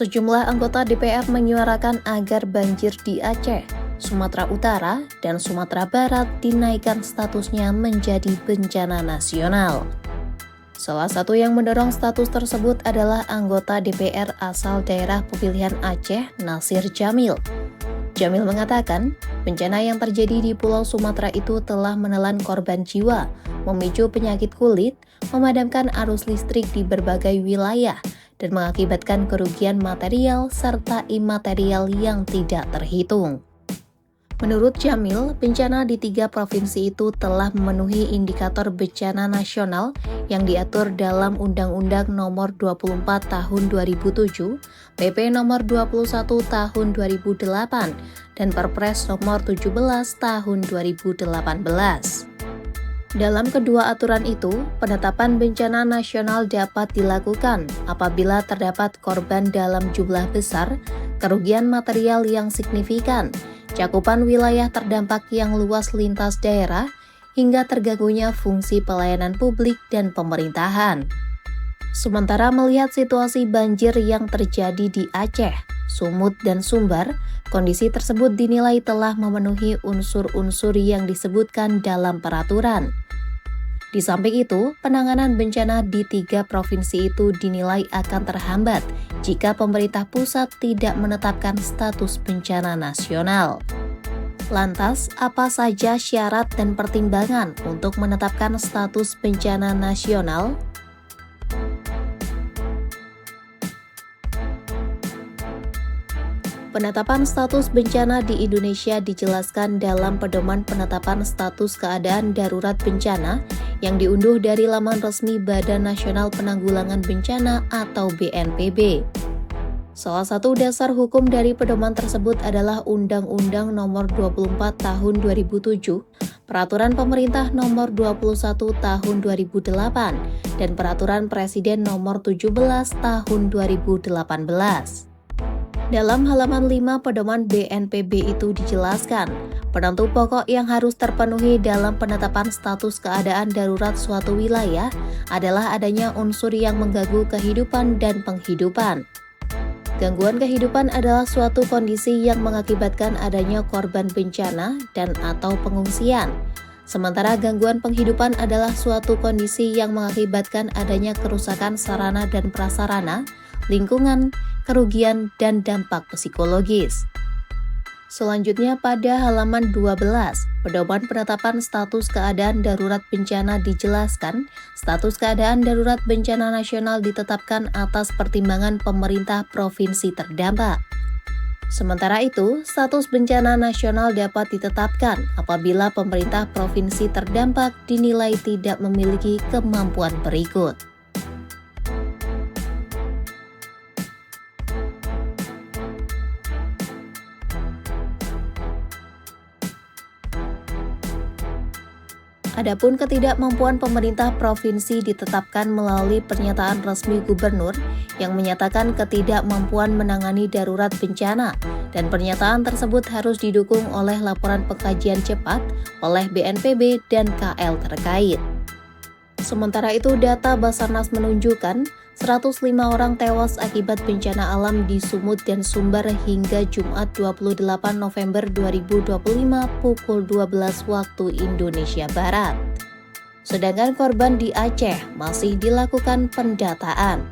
Sejumlah anggota DPR menyuarakan agar banjir di Aceh, Sumatera Utara, dan Sumatera Barat dinaikkan statusnya menjadi bencana nasional. Salah satu yang mendorong status tersebut adalah anggota DPR asal daerah pemilihan Aceh, Nasir Jamil. Jamil mengatakan, bencana yang terjadi di Pulau Sumatera itu telah menelan korban jiwa, memicu penyakit kulit, memadamkan arus listrik di berbagai wilayah, dan mengakibatkan kerugian material serta imaterial yang tidak terhitung. Menurut Jamil, bencana di 3 provinsi itu telah memenuhi indikator bencana nasional yang diatur dalam Undang-Undang Nomor 24 Tahun 2007, PP Nomor 21 Tahun 2008, dan Perpres Nomor 17 Tahun 2018. Dalam kedua aturan itu, penetapan bencana nasional dapat dilakukan apabila terdapat korban dalam jumlah besar, kerugian material yang signifikan, cakupan wilayah terdampak yang luas lintas daerah, hingga terganggunya fungsi pelayanan publik dan pemerintahan. Sementara melihat situasi banjir yang terjadi di Aceh, Sumut, dan Sumbar, kondisi tersebut dinilai telah memenuhi unsur-unsur yang disebutkan dalam peraturan. Di samping itu, penanganan bencana di 3 provinsi itu dinilai akan terhambat jika pemerintah pusat tidak menetapkan status bencana nasional. Lantas, apa saja syarat dan pertimbangan untuk menetapkan status bencana nasional? Penetapan status bencana di Indonesia dijelaskan dalam Pedoman Penetapan Status Keadaan Darurat Bencana yang diunduh dari laman resmi Badan Nasional Penanggulangan Bencana atau BNPB. Salah satu dasar hukum dari pedoman tersebut adalah Undang-Undang Nomor 24 Tahun 2007, Peraturan Pemerintah Nomor 21 Tahun 2008, dan Peraturan Presiden Nomor 17 Tahun 2018. Dalam halaman 5 pedoman BNPB itu dijelaskan, penentu pokok yang harus terpenuhi dalam penetapan status keadaan darurat suatu wilayah adalah adanya unsur yang mengganggu kehidupan dan penghidupan. Gangguan kehidupan adalah suatu kondisi yang mengakibatkan adanya korban bencana dan atau pengungsian. Sementara gangguan penghidupan adalah suatu kondisi yang mengakibatkan adanya kerusakan sarana dan prasarana, lingkungan, kerugian, dan dampak psikologis. Selanjutnya pada halaman 12, Pedoman Penetapan Status Keadaan Darurat Bencana dijelaskan, status keadaan darurat bencana nasional ditetapkan atas pertimbangan pemerintah provinsi terdampak. Sementara itu, status bencana nasional dapat ditetapkan apabila pemerintah provinsi terdampak dinilai tidak memiliki kemampuan berikut. Adapun ketidakmampuan pemerintah provinsi ditetapkan melalui pernyataan resmi gubernur yang menyatakan ketidakmampuan menangani darurat bencana, dan pernyataan tersebut harus didukung oleh laporan pengkajian cepat oleh BNPB dan KL terkait. Sementara itu, data Basarnas menunjukkan 105 orang tewas akibat bencana alam di Sumut dan Sumbar hingga Jumat 28 November 2025 pukul 12 waktu Indonesia Barat. Sedangkan korban di Aceh masih dilakukan pendataan.